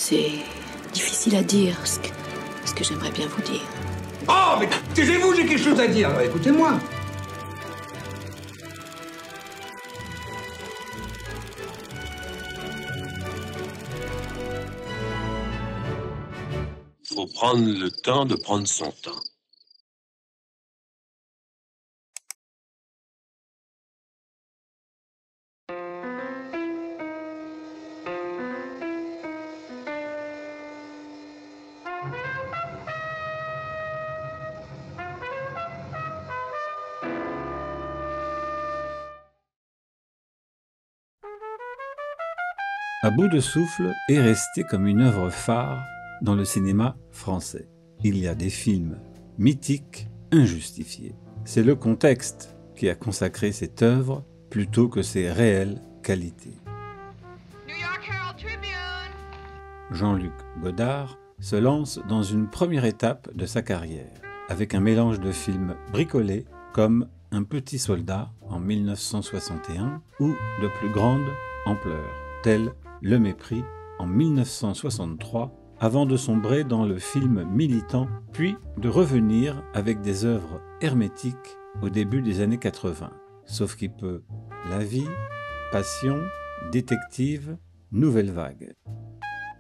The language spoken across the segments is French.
C'est difficile à dire ce que j'aimerais bien vous dire. Oh, mais taisez-vous, j'ai quelque chose à dire. Écoutez-moi. Faut prendre le temps de prendre son temps. À bout de souffle est resté comme une œuvre phare dans le cinéma français. Il y a des films mythiques, injustifiés. C'est le contexte qui a consacré cette œuvre plutôt que ses réelles qualités. New York Herald Tribune. Jean-Luc Godard se lance dans une première étape de sa carrière, avec un mélange de films bricolés comme Un petit soldat en 1961 ou de plus grande ampleur, tels Le Mépris en 1963, avant de sombrer dans le film militant, puis de revenir avec des œuvres hermétiques au début des années 80. Sauf qu'il peut La Vie, Passion, Détective, Nouvelle Vague.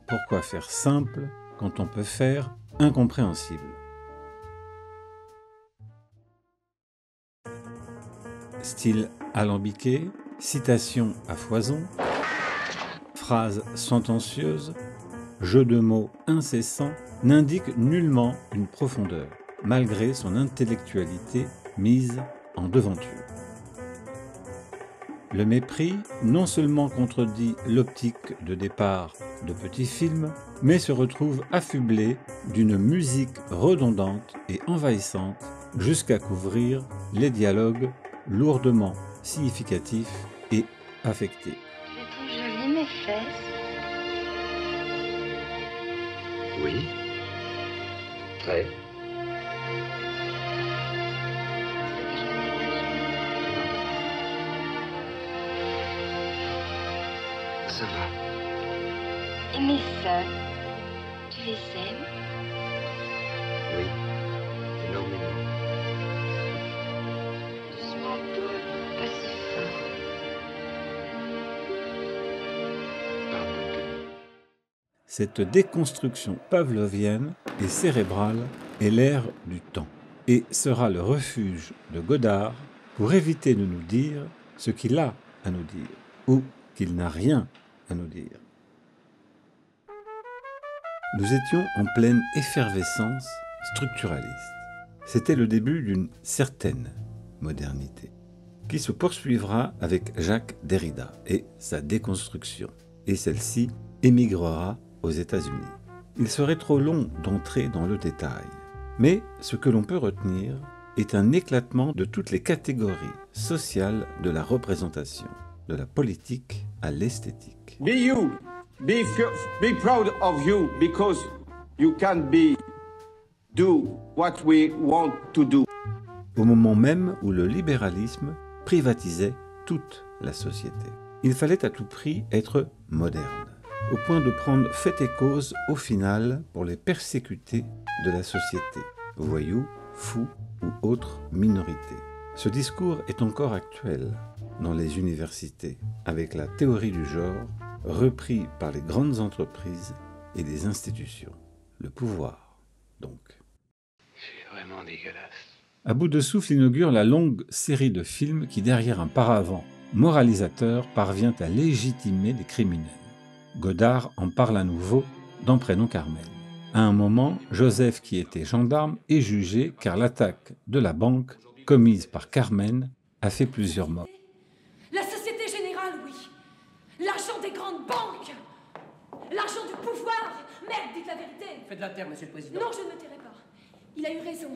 Pourquoi faire simple quand on peut faire incompréhensible? Style alambiqué, citations à foison, phrases sentencieuses, jeux de mots incessants n'indiquent nullement une profondeur, malgré son intellectualité mise en devanture. Le Mépris non seulement contredit l'optique de départ de petits films, mais se retrouve affublé d'une musique redondante et envahissante jusqu'à couvrir les dialogues lourdement significatifs et affectés. Je trouve jolies mes fesses. Oui. Très. Ça va. Et mes seins, tu les aimes? Oui. Énormément. Doucement un peu, pas si fort. Pardon. Cette déconstruction pavlovienne et cérébrale est l'ère du temps et sera le refuge de Godard pour éviter de nous dire ce qu'il a à nous dire ou qu'il n'a rien à nous dire. Nous étions en pleine effervescence structuraliste. C'était le début d'une certaine modernité qui se poursuivra avec Jacques Derrida et sa déconstruction, et celle-ci émigrera aux États-Unis. Il serait trop long d'entrer dans le détail, mais ce que l'on peut retenir est un éclatement de toutes les catégories sociales de la représentation, de la politique à l'esthétique. Be you. Be proud of you because you can do what we want to do. Au moment même où le libéralisme privatisait toute la société. Il fallait à tout prix être moderne, au point de prendre fait et cause au final pour les persécutés de la société, voyous, fous ou autres minorités. Ce discours est encore actuel dans les universités, avec la théorie du genre repris par les grandes entreprises et les institutions. Le pouvoir, donc. C'est vraiment dégueulasse. À bout de souffle inaugure la longue série de films qui, derrière un paravent moralisateur, parvient à légitimer les criminels. Godard en parle à nouveau dans Prénom Carmen. À un moment, Joseph, qui était gendarme, est jugé car l'attaque de la banque commise par Carmen a fait plusieurs morts. La Société Générale, oui. L'argent des grandes banques. L'argent du pouvoir. Merde, dites la vérité. Faites la terre, monsieur le président. Non, je ne me tairai pas. Il a eu raison.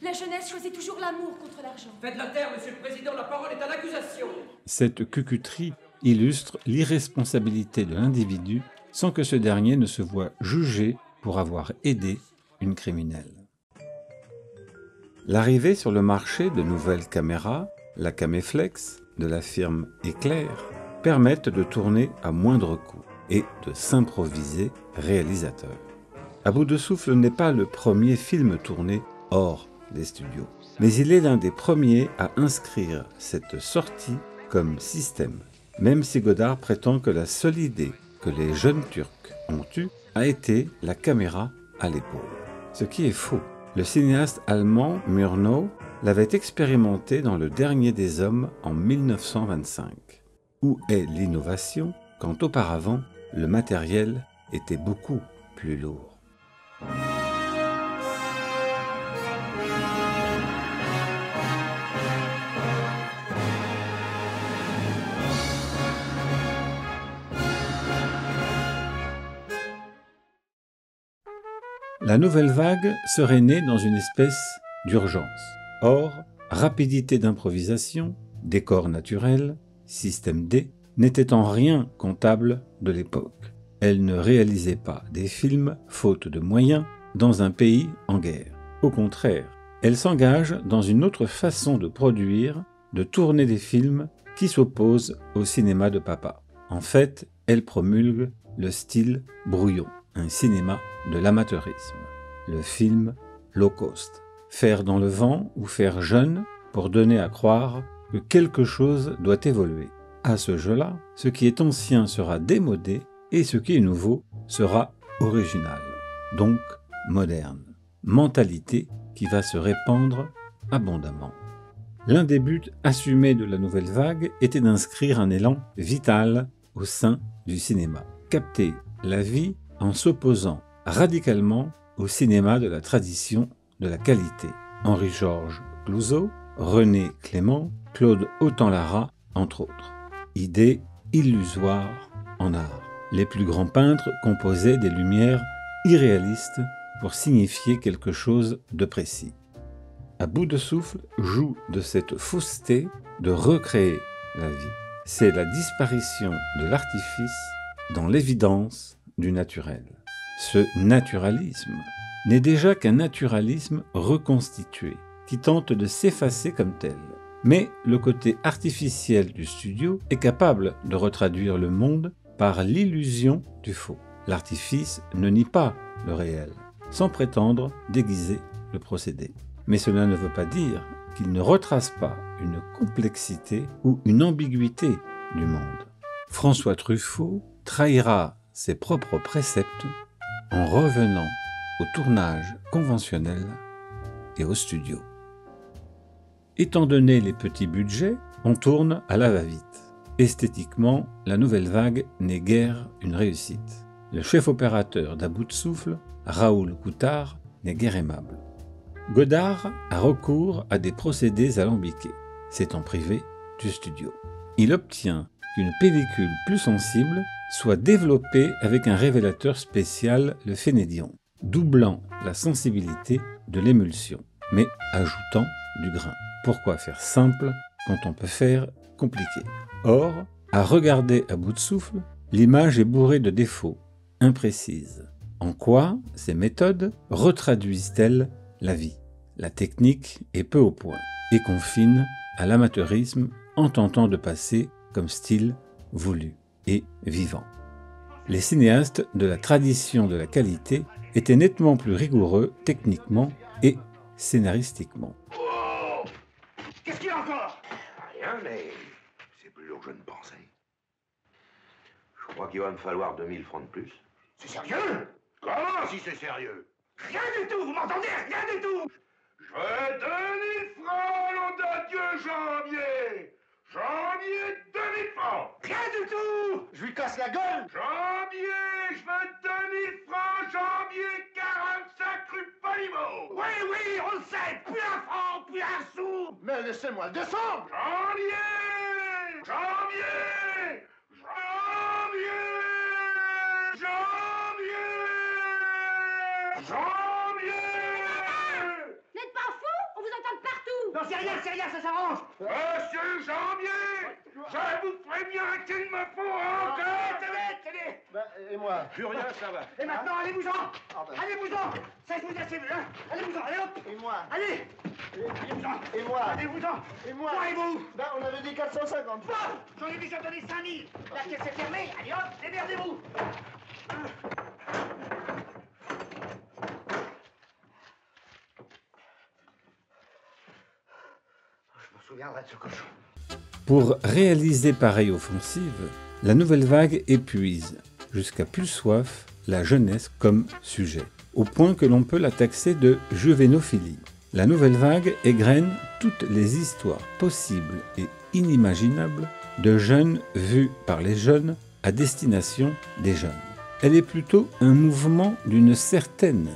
La jeunesse choisit toujours l'amour contre l'argent. Faites la terre, monsieur le président. La parole est à l'accusation. Cette cucuterie illustre l'irresponsabilité de l'individu sans que ce dernier ne se voie jugé pour avoir aidé une criminelle. L'arrivée sur le marché de nouvelles caméras, la Caméflex de la firme Éclair, permettent de tourner à moindre coût. et de s'improviser réalisateur. À bout de souffle n'est pas le premier film tourné hors des studios, mais il est l'un des premiers à inscrire cette sortie comme système, même si Godard prétend que la seule idée que les jeunes Turcs ont eue a été la caméra à l'épaule. Ce qui est faux. Le cinéaste allemand Murnau l'avait expérimenté dans Le Dernier des Hommes en 1925. Où est l'innovation quand auparavant le matériel était beaucoup plus lourd? La nouvelle vague serait née dans une espèce d'urgence. Or, rapidité d'improvisation, décor naturel, système D, n'était en rien comptable de l'époque. Elle ne réalisait pas des films, faute de moyens, dans un pays en guerre. Au contraire, elle s'engage dans une autre façon de produire, de tourner des films qui s'opposent au cinéma de papa. En fait, elle promulgue le style brouillon, un cinéma de l'amateurisme. Le film low cost. Faire dans le vent ou faire jeune pour donner à croire que quelque chose doit évoluer. À ce jeu-là, ce qui est ancien sera démodé et ce qui est nouveau sera original, donc moderne. Mentalité qui va se répandre abondamment. L'un des buts assumés de la nouvelle vague était d'inscrire un élan vital au sein du cinéma. Capter la vie en s'opposant radicalement au cinéma de la tradition de la qualité. Henri-Georges Clouzot, René Clément, Claude Autant-Lara, entre autres. Idée illusoire en art. Les plus grands peintres composaient des lumières irréalistes pour signifier quelque chose de précis. À bout de souffle joue de cette fausseté de recréer la vie. C'est la disparition de l'artifice dans l'évidence du naturel. Ce naturalisme n'est déjà qu'un naturalisme reconstitué, qui tente de s'effacer comme tel. Mais le côté artificiel du studio est capable de retraduire le monde par l'illusion du faux. L'artifice ne nie pas le réel, sans prétendre déguiser le procédé. Mais cela ne veut pas dire qu'il ne retrace pas une complexité ou une ambiguïté du monde. François Truffaut trahira ses propres préceptes en revenant au tournage conventionnel et au studio. Étant donné les petits budgets, on tourne à la va-vite. Esthétiquement, la nouvelle vague n'est guère une réussite. Le chef opérateur d'À bout de souffle, Raoul Coutard, n'est guère aimable. Godard a recours à des procédés alambiqués. C'est en privé du studio. Il obtient qu'une pellicule plus sensible soit développée avec un révélateur spécial, le phénédion, doublant la sensibilité de l'émulsion, mais ajoutant du grain. Pourquoi faire simple quand on peut faire compliqué? Or, à regarder à bout de souffle, l'image est bourrée de défauts, imprécise. En quoi ces méthodes retraduisent-elles la vie? La technique est peu au point et confine à l'amateurisme en tentant de passer comme style voulu et vivant. Les cinéastes de la tradition de la qualité étaient nettement plus rigoureux techniquement et scénaristiquement. Oh, qu'est-ce qu'il y a encore? Rien, mais c'est plus lourd que je ne pensais. Je crois qu'il va me falloir 2000 francs de plus. C'est sérieux? Comment si c'est sérieux? Rien du tout, vous m'entendez? Rien du tout! Je veux 2000 francs, nom de Dieu, janvier! Janvier, 2000 francs! Rien du tout! Je lui casse la gueule! Janvier, je veux 2000 francs, janvier, 45 rue Polimo! Oui, oui, on le sait! Plus un franc, plus un sou! Mais laissez-moi le descendre! Janvier! Janvier! Janvier! Janvier! Janvier! N'êtes pas fous? On vous entend partout! Non, c'est rien, ça s'arrange! Monsieur Janvier! Je vous préviens qu'il me faut encore... Tenez! Et moi? Plus rien, ça va. Et maintenant, allez-vous-en! Allez-vous-en! Ça, je vous ai assez vu, hein? Allez-vous-en, allez hop! Et moi? Allez! Allez-vous-en! Et moi? Allez-vous-en! Et moi? Et vous? On avait dit 450. Bon! J'en ai déjà donné 5000! La caisse est fermée! Allez hop! Démerdez-vous! Je me souviendrai de ce cochon. Pour réaliser pareille offensive, la nouvelle vague épuise, jusqu'à plus soif, la jeunesse comme sujet, au point que l'on peut la taxer de juvénophilie. La nouvelle vague égrène toutes les histoires possibles et inimaginables de jeunes vus par les jeunes à destination des jeunes. Elle est plutôt un mouvement d'une certaine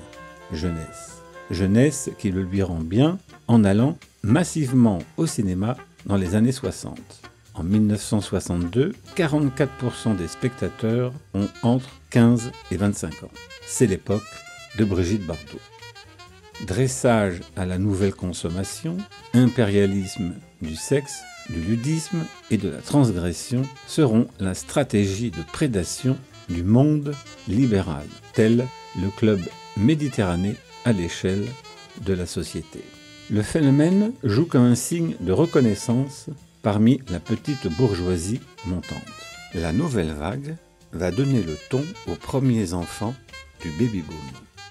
jeunesse. Jeunesse qui le lui rend bien en allant massivement au cinéma dans les années 60. En 1962, 44% des spectateurs ont entre 15 et 25 ans. C'est l'époque de Brigitte Bardot. Dressage à la nouvelle consommation, impérialisme du sexe, du ludisme et de la transgression seront la stratégie de prédation du monde libéral, tel le club Méditerranée à l'échelle de la société. Le phénomène joue comme un signe de reconnaissance parmi la petite bourgeoisie montante. La nouvelle vague va donner le ton aux premiers enfants du baby-boom.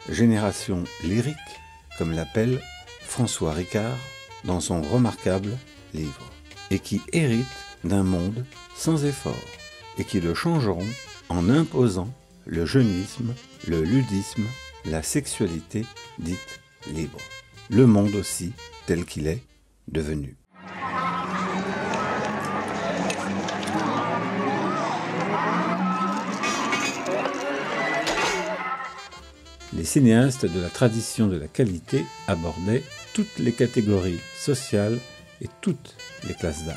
Génération lyrique, comme l'appelle François Ricard dans son remarquable livre, et qui héritent d'un monde sans effort, et qui le changeront en imposant le jeunisme, le ludisme, la sexualité dite libre. Le monde aussi tel qu'il est devenu. Les cinéastes de la tradition de la qualité abordaient toutes les catégories sociales et toutes les classes d'âge.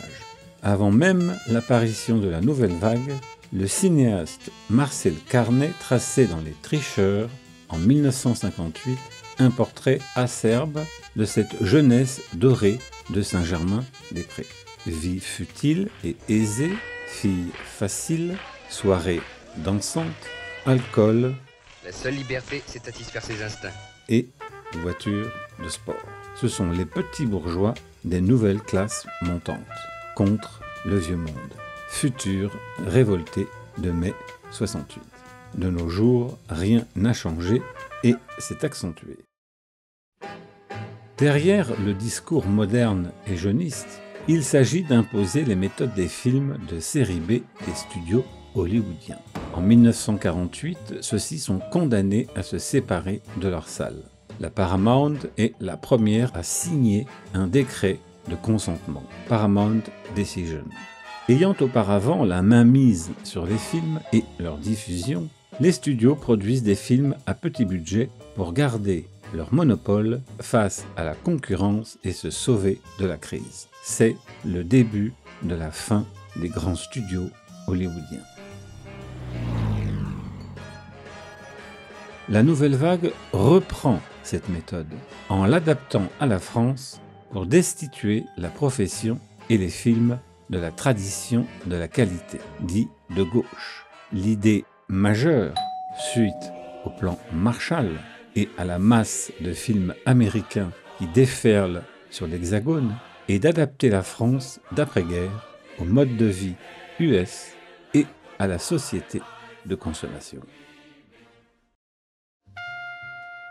Avant même l'apparition de la nouvelle vague, le cinéaste Marcel Carnet traçait dans Les Tricheurs, en 1958, un portrait acerbe de cette jeunesse dorée de Saint-Germain-des-Prés. Vie futile et aisée, fille facile, soirée dansante, alcool. La seule liberté, c'est de satisfaire ses instincts. Et voiture de sport. Ce sont les petits bourgeois des nouvelles classes montantes, contre le vieux monde. Futur révolté de mai 68. De nos jours, rien n'a changé et s'est accentué. Derrière le discours moderne et jeuniste, il s'agit d'imposer les méthodes des films de série B des studios hollywoodiens. En 1948, ceux-ci sont condamnés à se séparer de leur salle. La Paramount est la première à signer un décret de consentement, Paramount Decision. Ayant auparavant la main mise sur les films et leur diffusion, les studios produisent des films à petit budget pour garder leur monopole face à la concurrence et se sauver de la crise. C'est le début de la fin des grands studios hollywoodiens. La nouvelle vague reprend cette méthode en l'adaptant à la France pour destituer la profession et les films de la tradition de la qualité, dit de gauche. L'idée majeure, suite au plan Marshall et à la masse de films américains qui déferlent sur l'Hexagone, est d'adapter la France d'après-guerre au mode de vie US et à la société de consommation.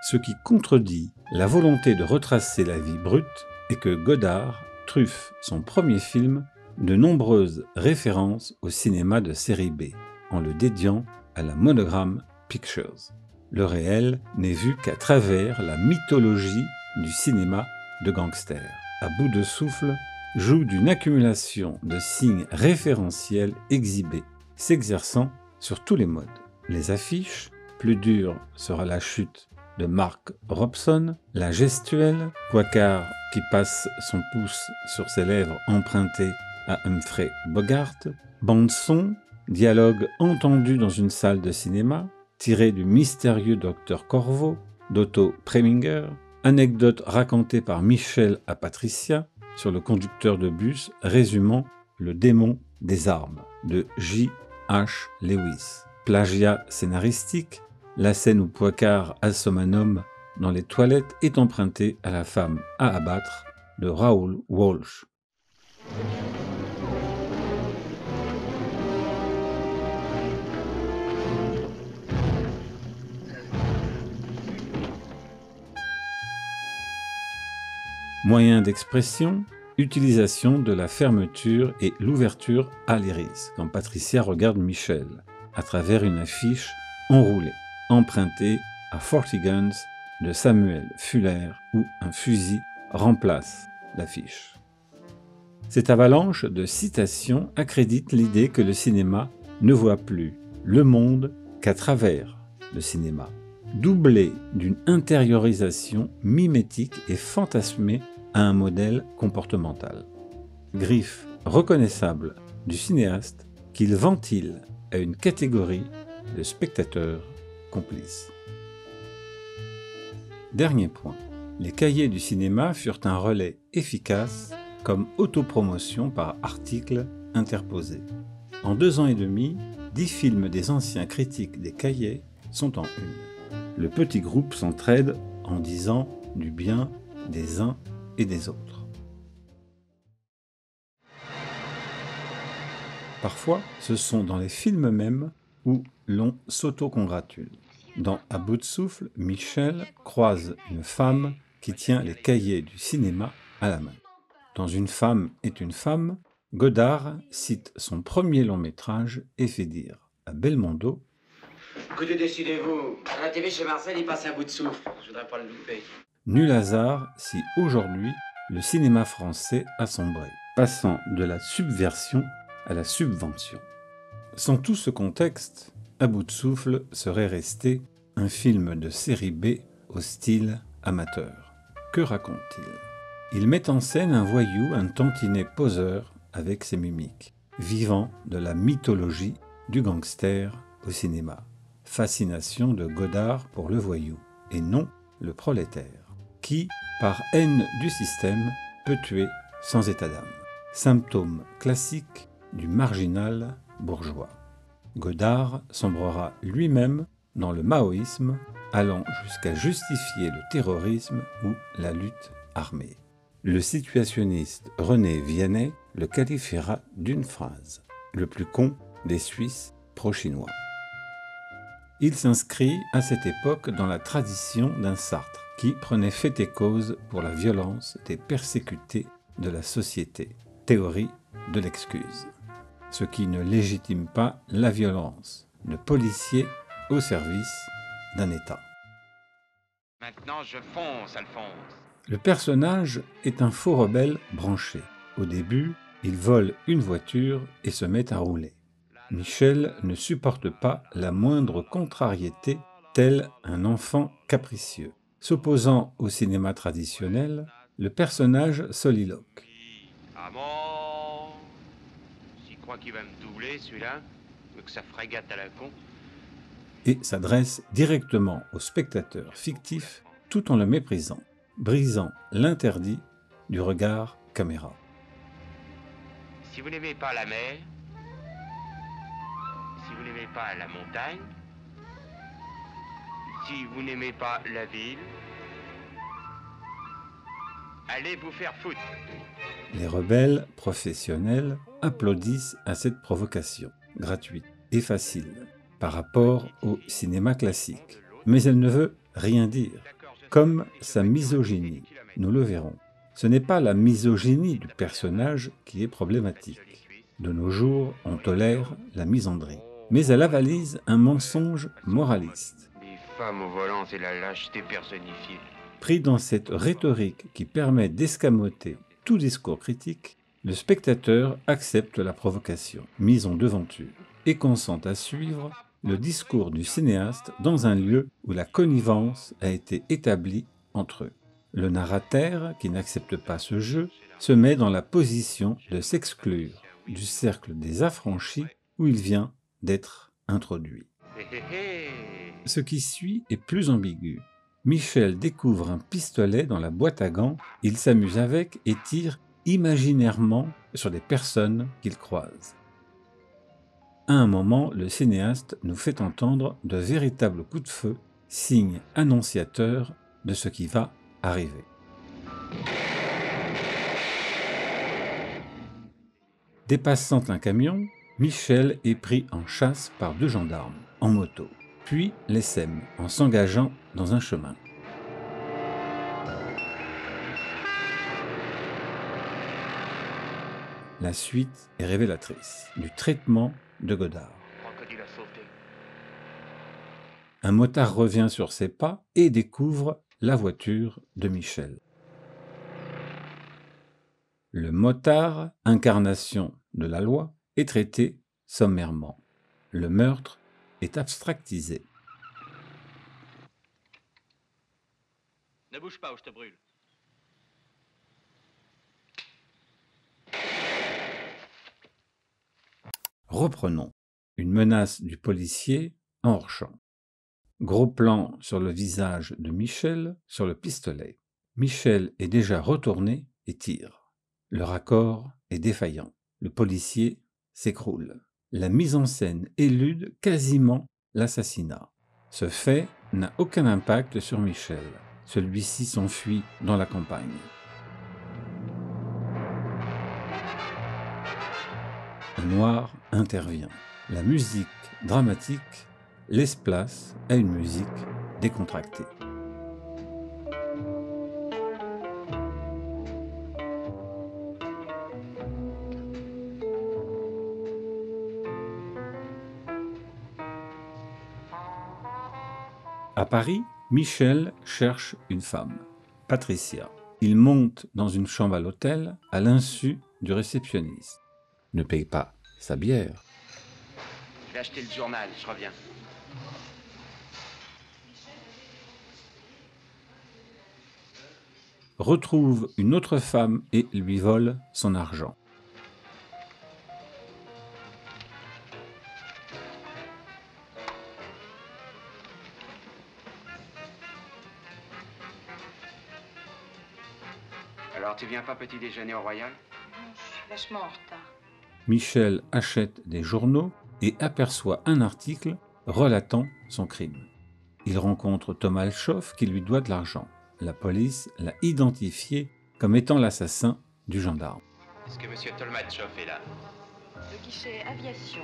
Ce qui contredit la volonté de retracer la vie brute est que Godard truffe son premier film de nombreuses références au cinéma de série B, en le dédiant à la Monogram Pictures. Le réel n'est vu qu'à travers la mythologie du cinéma de gangsters. À bout de souffle, joue d'une accumulation de signes référentiels exhibés, s'exerçant sur tous les modes. Les affiches, plus dure sera la chute de Mark Robson, la gestuelle, Poicart qui passe son pouce sur ses lèvres empruntées à Humphrey Bogart, bande-son, dialogue entendu dans une salle de cinéma, tiré du mystérieux Dr Corvo d'Otto Preminger, anecdote racontée par Michel à Patricia sur le conducteur de bus résumant le démon des armes de J.H. Lewis. Plagiat scénaristique, la scène où Poicart assomme un homme dans les toilettes est empruntée à La femme à abattre de Raoul Walsh. Moyen d'expression, utilisation de la fermeture et l'ouverture à l'iris, quand Patricia regarde Michel, à travers une affiche enroulée, empruntée à 40 Guns de Samuel Fuller, où un fusil remplace l'affiche. Cette avalanche de citations accrédite l'idée que le cinéma ne voit plus le monde qu'à travers le cinéma, doublée d'une intériorisation mimétique et fantasmée à un modèle comportemental. Griffe reconnaissable du cinéaste qu'il ventile à une catégorie de spectateurs complices. Dernier point, les cahiers du cinéma furent un relais efficace comme autopromotion par articles interposés. En 2 ans et demi, 10 films des anciens critiques des cahiers sont en une. Le petit groupe s'entraide en disant du bien des uns et des autres. Parfois, ce sont dans les films mêmes où l'on s'auto-congratule. Dans À bout de souffle, Michel croise une femme qui tient les cahiers du cinéma à la main. Dans Une femme est une femme, Godard cite son premier long métrage et fait dire à Belmondo: Écoutez, décidez-vous. À la télé chez Marcel, il passe Un bout de souffle. Je voudrais pas le louper. Nul hasard si aujourd'hui le cinéma français a sombré, passant de la subversion à la subvention. Sans tout ce contexte, À bout de souffle serait resté un film de série B au style amateur. Que raconte-t-il? Il met en scène un voyou, un tantinet poseur avec ses mimiques, vivant de la mythologie du gangster au cinéma. Fascination de Godard pour le voyou, et non le prolétaire, qui, par haine du système, peut tuer sans état d'âme. Symptôme classique du marginal bourgeois. Godard sombrera lui-même dans le maoïsme, allant jusqu'à justifier le terrorisme ou la lutte armée. Le situationniste René Vianney le qualifiera d'une phrase: le plus con des Suisses pro-chinois. Il s'inscrit à cette époque dans la tradition d'un Sartre qui prenait fait et cause pour la violence des persécutés de la société, théorie de l'excuse, ce qui ne légitime pas la violence de policiers au service d'un État. Maintenant, je fonce, Alphonse. Le personnage est un faux rebelle branché. Au début, il vole une voiture et se met à rouler. Michel ne supporte pas la moindre contrariété, tel un enfant capricieux. S'opposant au cinéma traditionnel, le personnage soliloque. Ah bon? S'il croit qu'il va me doubler, celui-là, ou que ça frégate à la con. Et s'adresse directement au spectateur fictif tout en le méprisant, brisant l'interdit du regard caméra. Si vous n'aimez pas la mer, si vous n'aimez pas la montagne, si vous n'aimez pas la ville, allez vous faire foutre. Les rebelles professionnels applaudissent à cette provocation, gratuite et facile, par rapport au cinéma classique. Mais elle ne veut rien dire, comme sa misogynie, nous le verrons. Ce n'est pas la misogynie du personnage qui est problématique. De nos jours, on tolère la misandrie. Mais elle avalise un mensonge moraliste. Les femmes au volant, c'est la lâcheté personnifiée. Pris dans cette rhétorique qui permet d'escamoter tout discours critique, le spectateur accepte la provocation, mise en devanture, et consent à suivre le discours du cinéaste dans un lieu où la connivence a été établie entre eux. Le narrateur, qui n'accepte pas ce jeu, se met dans la position de s'exclure du cercle des affranchis où il vient d'être introduit. Ce qui suit est plus ambigu. Michel découvre un pistolet dans la boîte à gants, il s'amuse avec et tire imaginairement sur des personnes qu'il croise. À un moment, le cinéaste nous fait entendre de véritables coups de feu, signe annonciateur de ce qui va arriver. Dépassant un camion, Michel est pris en chasse par 2 gendarmes, en moto, puis les sème en s'engageant dans un chemin. La suite est révélatrice du traitement de Godard. Un motard revient sur ses pas et découvre la voiture de Michel. Le motard, incarnation de la loi, est traité sommairement. Le meurtre est abstractisé. Ne bouge pas ou je te brûle. Reprenons. Une menace du policier en hors-champ. Gros plan sur le visage de Michel sur le pistolet. Michel est déjà retourné et tire. Le raccord est défaillant. Le policier s'écroule. La mise en scène élude quasiment l'assassinat. Ce fait n'a aucun impact sur Michel. Celui-ci s'enfuit dans la campagne. Un noir intervient. La musique dramatique laisse place à une musique décontractée. À Paris, Michel cherche une femme, Patricia. Il monte dans une chambre à l'hôtel à l'insu du réceptionniste. Ne paye pas sa bière. Je vais acheter le journal, je reviens. Retrouve une autre femme et lui vole son argent. Alors tu viens pas petit déjeuner au Royal? Je suis vachement en retard. Michel achète des journaux et aperçoit un article relatant son crime. Il rencontre Thomas Alchoff qui lui doit de l'argent. La police l'a identifié comme étant l'assassin du gendarme. Est-ce que monsieur Tolmatchoff est là? Le guichet aviation.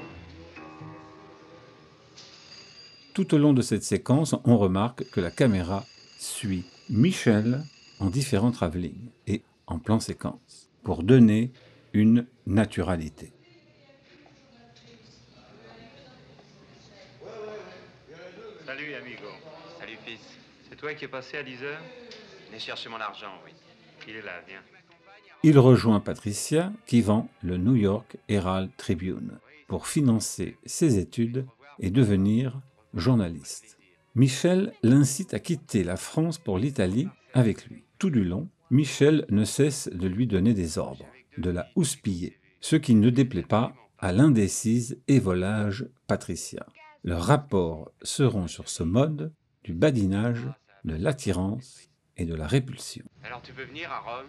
Tout au long de cette séquence, on remarque que la caméra suit Michel en différents travelling et en plan séquence pour donner une naturalité. Salut amigo. Salut fils. C'est toi qui es passé à 10 heures? Venez chercher mon argent, oui. Il est là, viens. Il rejoint Patricia qui vend le New York Herald Tribune pour financer ses études et devenir journaliste. Michel l'incite à quitter la France pour l'Italie avec lui. Tout du long, Michel ne cesse de lui donner des ordres, de la houspiller, ce qui ne déplaît pas à l'indécise et volage Patricia. Leurs rapports seront sur ce mode du badinage, de l'attirance et de la répulsion. Alors tu veux venir à Rome?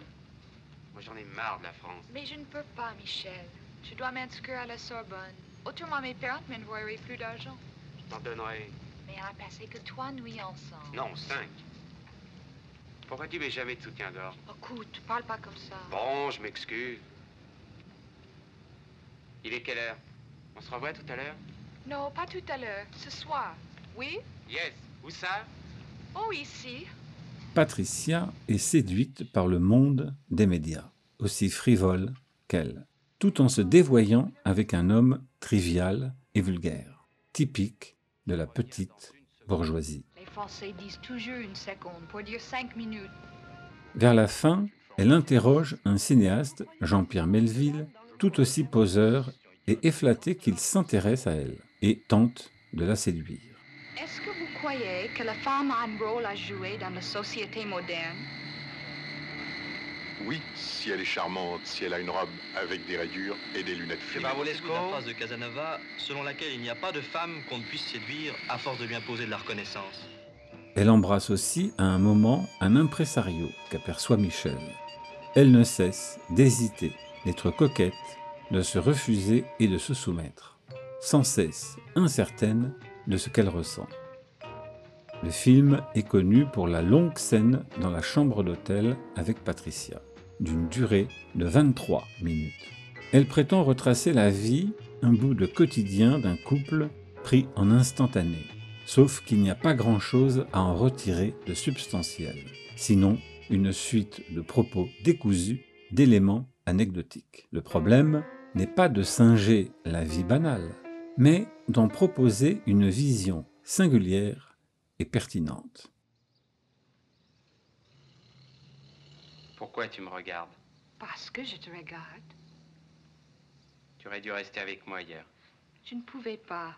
Moi j'en ai marre de la France. Mais je ne peux pas, Michel. Je dois m'inscrire à la Sorbonne. Autrement, mes parents ne m'envoieraient plus d'argent. Je t'en donnerai. Mais on a passé que 3 nuits ensemble. Non, 5. Pourquoi tu mets jamais de soutien-gorge? Écoute, parle pas comme ça. Bon, je m'excuse. Il est quelle heure? On se revoit tout à l'heure? Non, pas tout à l'heure. Ce soir. Oui? Yes. Où ça? Oh, ici. Patricia est séduite par le monde des médias, aussi frivole qu'elle, tout en se dévoyant avec un homme trivial et vulgaire, typique de la petite bourgeoisie. Les Français disent toujours une seconde pour dire 5 minutes. Vers la fin, elle interroge un cinéaste, Jean-Pierre Melville, tout aussi poseur et efflaté qu'il s'intéresse à elle, et tente de la séduire. Est-ce que vous croyez que la femme a un rôle à jouer dans la société moderne? Oui, si elle est charmante, si elle a une robe avec des rayures et des lunettes fines. La phrase de Casanova, selon laquelle il n'y a pas de femme qu'on ne puisse séduire à force de lui imposer de la reconnaissance. Elle embrasse aussi à un moment un impresario qu'aperçoit Michel. Elle ne cesse d'hésiter, d'être coquette, de se refuser et de se soumettre. sans cesse incertaine de ce qu'elle ressent. Le film est connu pour la longue scène dans la chambre d'hôtel avec Patricia, d'une durée de 23 minutes. Elle prétend retracer la vie, un bout de quotidien d'un couple pris en instantané, sauf qu'il n'y a pas grand-chose à en retirer de substantiel, sinon une suite de propos décousus d'éléments anecdotiques. Le problème n'est pas de singer la vie banale, mais d'en proposer une vision singulière et pertinente. Pourquoi tu me regardes? Parce que je te regarde. Tu aurais dû rester avec moi hier. Je ne pouvais pas.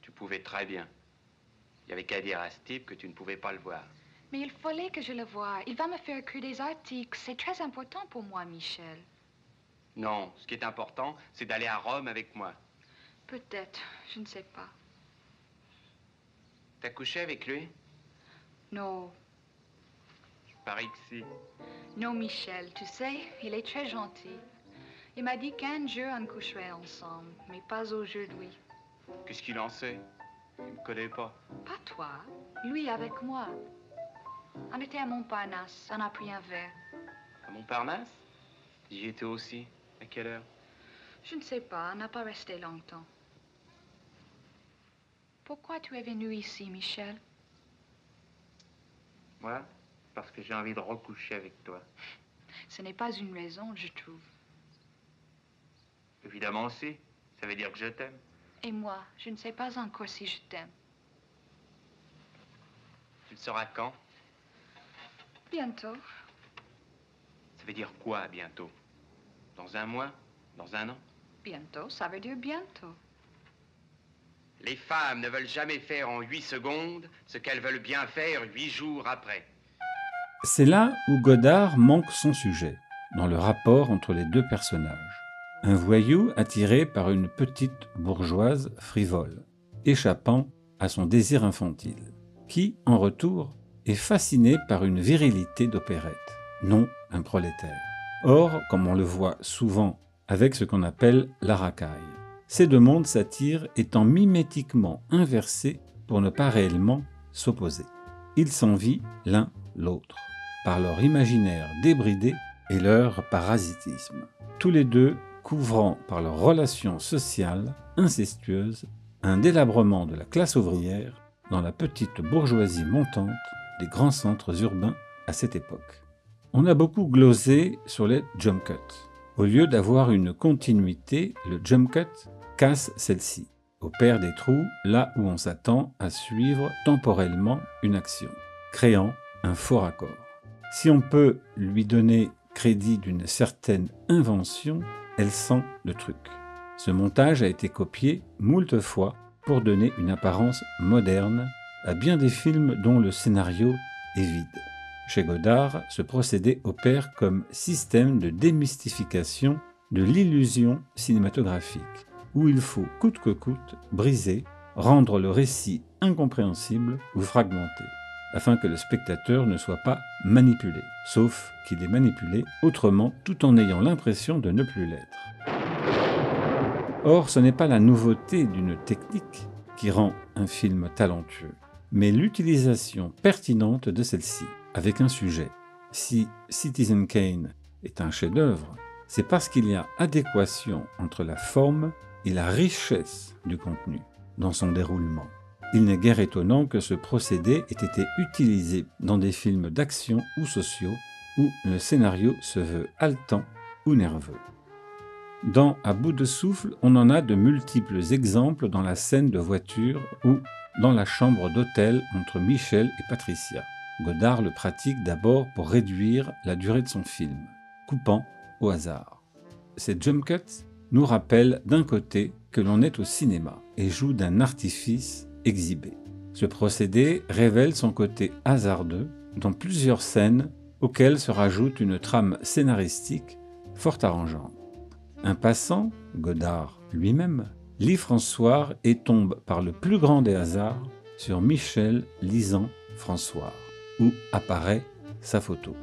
Tu pouvais très bien. Il n'y avait qu'à dire à Steve que tu ne pouvais pas le voir. Mais il fallait que je le voie. Il va me faire écrire des articles. C'est très important pour moi, Michel. Non, ce qui est important, c'est d'aller à Rome avec moi. Peut-être, je ne sais pas. T'as couché avec lui? Non. Je parie que si. Non, Michel, tu sais, il est très gentil. Il m'a dit qu'un jour on coucherait ensemble, mais pas aujourd'hui. Qu'est-ce qu'il en sait? Il me connaît pas. Pas toi, lui avec moi. On était à Montparnasse, on a pris un verre. À Montparnasse? J'y étais aussi. À quelle heure? Je ne sais pas, on n'a pas resté longtemps. Pourquoi tu es venu ici, Michel? Moi, parce que j'ai envie de recoucher avec toi. Ce n'est pas une raison, je trouve. Évidemment si. Ça veut dire que je t'aime. Et moi, je ne sais pas encore si je t'aime. Tu le sauras quand? Bientôt. Ça veut dire quoi, bientôt? Dans un mois? Dans un an? Bientôt, ça veut dire bientôt. Les femmes ne veulent jamais faire en 8 secondes ce qu'elles veulent bien faire 8 jours après. C'est là où Godard manque son sujet, dans le rapport entre les deux personnages. Un voyou attiré par une petite bourgeoise frivole, échappant à son désir infantile, qui, en retour, est fasciné par une virilité d'opérette, non un prolétaire. Or, comme on le voit souvent avec ce qu'on appelle la racaille, ces deux mondes satires étant mimétiquement inversés pour ne pas réellement s'opposer. Ils s'envient l'un l'autre, par leur imaginaire débridé et leur parasitisme, tous les deux couvrant par leur relation sociale incestueuse un délabrement de la classe ouvrière dans la petite bourgeoisie montante des grands centres urbains à cette époque. On a beaucoup glosé sur les jump cuts. Au lieu d'avoir une continuité, le jump cut casse celle-ci, opère des trous là où on s'attend à suivre temporellement une action, créant un faux raccord. Si on peut lui donner crédit d'une certaine invention, elle sent le truc. Ce montage a été copié moult fois pour donner une apparence moderne à bien des films dont le scénario est vide. Chez Godard, ce procédé opère comme système de démystification de l'illusion cinématographique, où il faut coûte que coûte briser, rendre le récit incompréhensible ou fragmenté, afin que le spectateur ne soit pas manipulé, sauf qu'il est manipulé autrement tout en ayant l'impression de ne plus l'être. Or, ce n'est pas la nouveauté d'une technique qui rend un film talentueux, mais l'utilisation pertinente de celle-ci, avec un sujet. Si Citizen Kane est un chef-d'œuvre, c'est parce qu'il y a adéquation entre la forme et la richesse du contenu dans son déroulement. Il n'est guère étonnant que ce procédé ait été utilisé dans des films d'action ou sociaux où le scénario se veut haletant ou nerveux. Dans À bout de souffle, on en a de multiples exemples dans la scène de voiture ou dans la chambre d'hôtel entre Michel et Patricia. Godard le pratique d'abord pour réduire la durée de son film, coupant au hasard. Ces jump cuts nous rappellent d'un côté que l'on est au cinéma et joue d'un artifice exhibé. Ce procédé révèle son côté hasardeux dans plusieurs scènes auxquelles se rajoute une trame scénaristique fort arrangeante. Un passant, Godard lui-même, lit François et tombe par le plus grand des hasards sur Michel lisant François, où apparaît sa photo.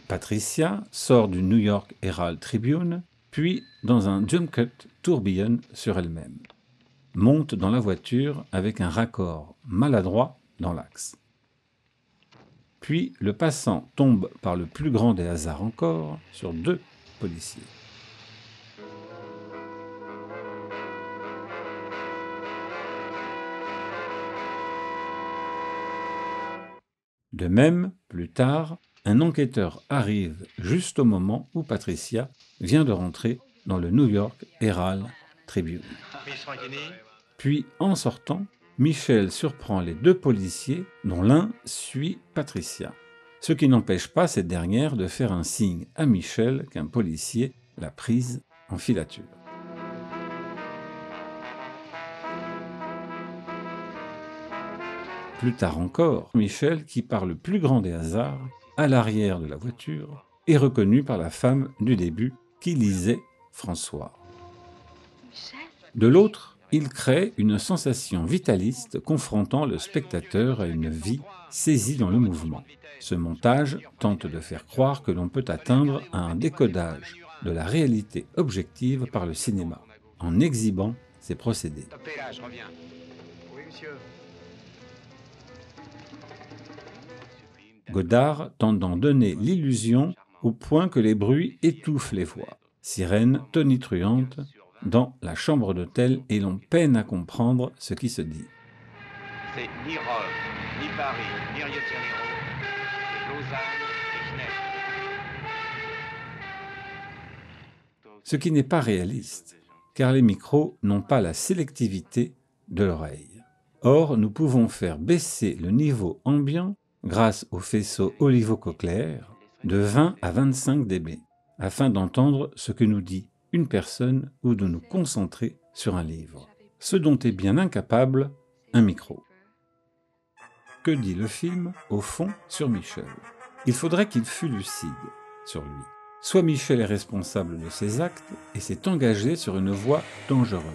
Patricia sort du New York Herald Tribune, puis dans un jump cut tourbillonne sur elle-même. Monte dans la voiture avec un raccord maladroit dans l'axe. Puis le passant tombe par le plus grand des hasards encore sur 2 policiers. De même, plus tard, un enquêteur arrive juste au moment où Patricia vient de rentrer dans le New York Herald Tribune. Puis, en sortant, Michel surprend les 2 policiers dont l'un suit Patricia, ce qui n'empêche pas cette dernière de faire un signe à Michel qu'un policier l'a prise en filature. Plus tard encore, Michel, qui par le plus grand des hasards, à l'arrière de la voiture, est reconnu par la femme du début qui lisait François. De l'autre, il crée une sensation vitaliste confrontant le spectateur à une vie saisie dans le mouvement. Ce montage tente de faire croire que l'on peut atteindre à un décodage de la réalité objective par le cinéma, en exhibant ses procédés. Godard tente d'en donner l'illusion au point que les bruits étouffent les voix. Sirène tonitruante dans la chambre d'hôtel et l'on peine à comprendre ce qui se dit. C'est ni Rome, ni Paris, ni Rio de Janeiro, c'est Lausanne et Genève. Ce qui n'est pas réaliste, car les micros n'ont pas la sélectivité de l'oreille. Or, nous pouvons faire baisser le niveau ambiant grâce au faisceau olivo-cochléaire de 20 à 25 dB, afin d'entendre ce que nous dit une personne ou de nous concentrer sur un livre, ce dont est bien incapable un micro. Que dit le film, au fond, sur Michel? Il faudrait qu'il fût lucide sur lui. Soit Michel est responsable de ses actes et s'est engagé sur une voie dangereuse,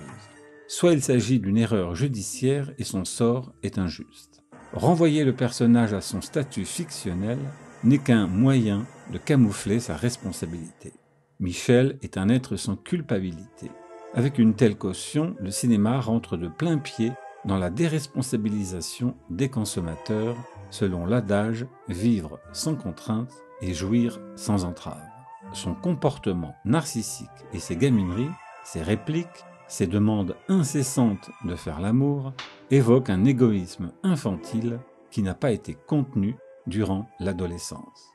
soit il s'agit d'une erreur judiciaire et son sort est injuste. Renvoyer le personnage à son statut fictionnel n'est qu'un moyen de camoufler sa responsabilité. Michel est un être sans culpabilité. Avec une telle caution, le cinéma rentre de plein pied dans la déresponsabilisation des consommateurs, selon l'adage « vivre sans contrainte et jouir sans entrave ». Son comportement narcissique et ses gamineries, ses répliques, ses demandes incessantes de faire l'amour, évoquent un égoïsme infantile qui n'a pas été contenu durant l'adolescence.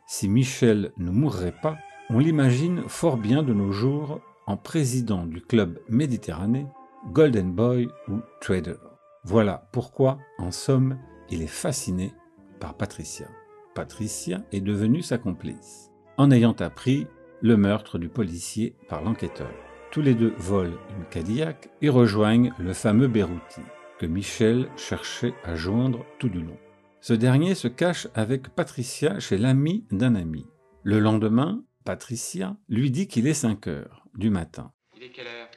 Si Michel ne mourrait pas, on l'imagine fort bien de nos jours en président du club Méditerranée, Golden Boy ou Trader. Voilà pourquoi, en somme, il est fasciné par Patricia. Patricia est devenue sa complice, en ayant appris le meurtre du policier par l'enquêteur. Tous les 2 volent une Cadillac et rejoignent le fameux Beyrouthi, que Michel cherchait à joindre tout du long. Ce dernier se cache avec Patricia chez l'ami d'un ami. Le lendemain, Patricia lui dit qu'il est 5 heures du matin. Il est quelle heure?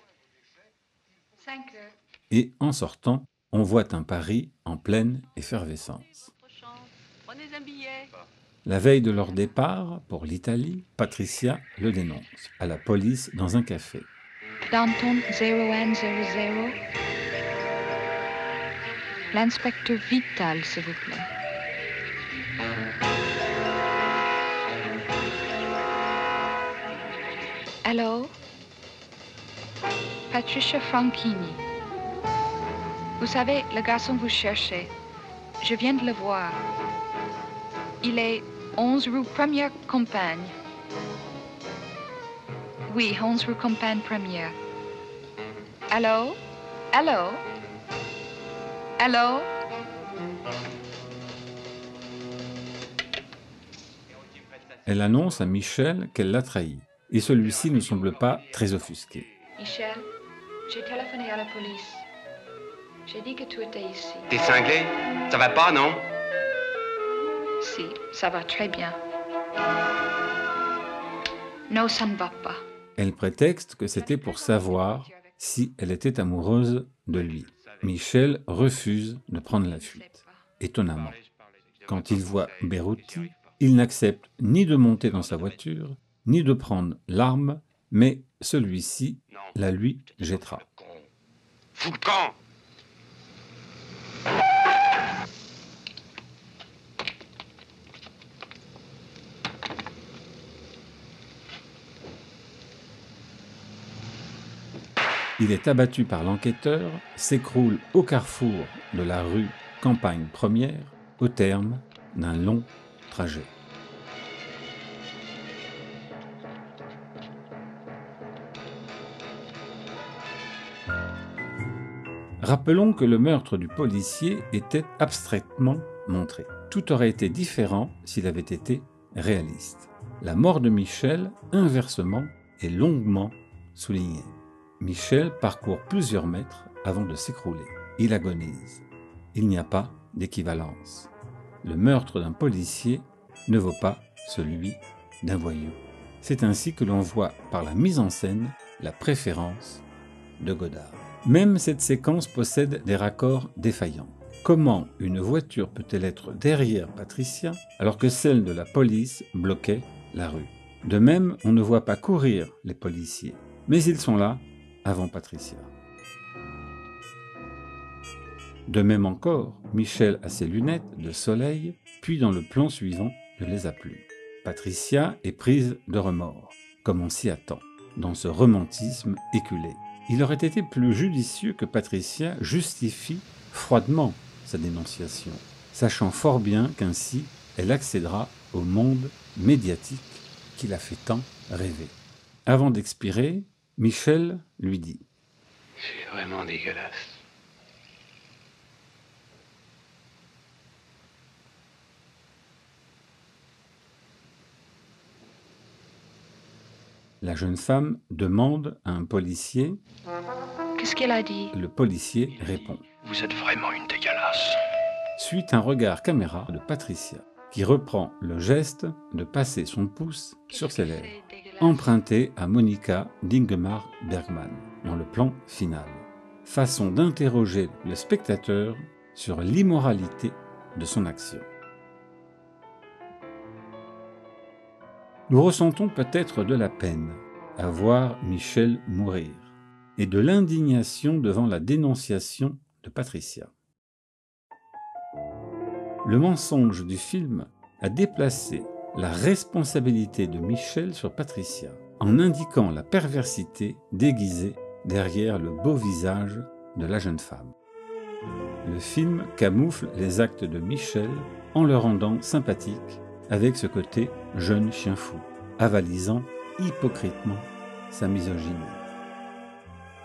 5 heures. Et en sortant, on voit un Paris en pleine effervescence. Prenez un billet. La veille de leur départ pour l'Italie, Patricia le dénonce à la police dans un café. Danton 0100. L'inspecteur Vital, s'il vous plaît. Allô? Patricia Franchini. Vous savez, le garçon que vous cherchez, je viens de le voir. Il est 11 rue Première Campagne. Oui, 11 rue Campagne Première. Allô? Allô? Allô? Elle annonce à Michel qu'elle l'a trahi, et celui-ci ne semble pas très offusqué. Michel, j'ai téléphoné à la police. J'ai dit que tu étais ici. T'es cinglé? Ça va pas, non? Si, ça va très bien. Non, ça ne va pas. Elle prétexte que c'était pour savoir si elle était amoureuse de lui. Michel refuse de prendre la fuite. Étonnamment. Quand il voit Beyrouthi, Il n'accepte ni de monter dans sa voiture, ni de prendre l'arme, mais celui-ci la lui jettera. Fous le camp! Il est abattu par l'enquêteur, s'écroule au carrefour de la rue Campagne Première, au terme d'un long trajet. Rappelons que le meurtre du policier était abstraitement montré. Tout aurait été différent s'il avait été réaliste. La mort de Michel, inversement, est longuement soulignée. Michel parcourt plusieurs mètres avant de s'écrouler. Il agonise. Il n'y a pas d'équivalence. Le meurtre d'un policier ne vaut pas celui d'un voyou. C'est ainsi que l'on voit par la mise en scène la préférence de Godard. Même cette séquence possède des raccords défaillants. Comment une voiture peut-elle être derrière Patricia alors que celle de la police bloquait la rue? De même, on ne voit pas courir les policiers, mais ils sont là avant Patricia. De même encore, Michel a ses lunettes de soleil, puis dans le plan suivant, ne les a plus. Patricia est prise de remords, comme on s'y attend, dans ce romantisme éculé. Il aurait été plus judicieux que Patricia justifie froidement sa dénonciation, sachant fort bien qu'ainsi elle accédera au monde médiatique qui l'a fait tant rêver. Avant d'expirer, Michel lui dit « C'est vraiment dégueulasse. » La jeune femme demande à un policier. Qu'est-ce qu'elle a dit? Le policier répond. Vous êtes vraiment une dégueulasse. Suit un regard caméra de Patricia, qui reprend le geste de passer son pouce sur ses lèvres, emprunté à Monica d'Ingmar Bergman dans le plan final. Façon d'interroger le spectateur sur l'immoralité de son action. Nous ressentons peut-être de la peine à voir Michel mourir et de l'indignation devant la dénonciation de Patricia. Le mensonge du film a déplacé la responsabilité de Michel sur Patricia en indiquant la perversité déguisée derrière le beau visage de la jeune femme. Le film camoufle les actes de Michel en le rendant sympathique avec ce côté jeune chien fou, avalisant hypocritement sa misogynie.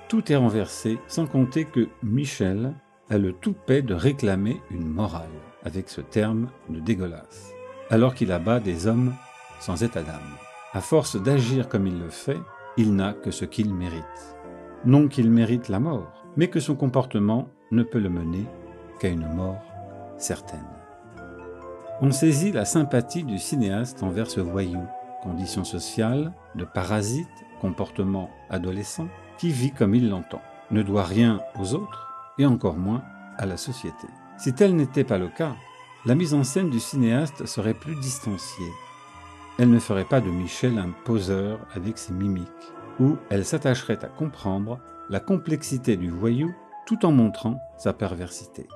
Tout est renversé, sans compter que Michel a le toupet de réclamer une morale, avec ce terme de dégueulasse, alors qu'il abat des hommes sans état d'âme. À force d'agir comme il le fait, il n'a que ce qu'il mérite. Non qu'il mérite la mort, mais que son comportement ne peut le mener qu'à une mort certaine. On saisit la sympathie du cinéaste envers ce voyou, condition sociale, de parasite, comportement adolescent, qui vit comme il l'entend, ne doit rien aux autres, et encore moins à la société. Si tel n'était pas le cas, la mise en scène du cinéaste serait plus distanciée. Elle ne ferait pas de Michel un poseur avec ses mimiques, ou elle s'attacherait à comprendre la complexité du voyou tout en montrant sa perversité.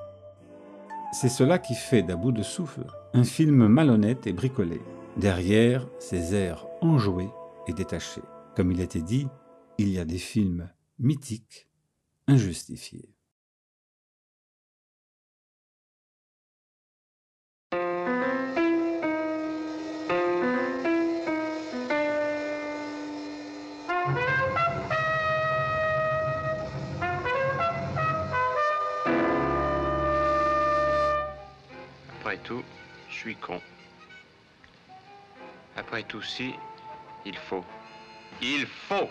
C'est cela qui fait d'À bout de souffle un film malhonnête et bricolé, derrière ses airs enjoués et détachés. Comme il était dit, il y a des films mythiques, injustifiés. Après tout, je suis con. Après tout, si, il faut. Il faut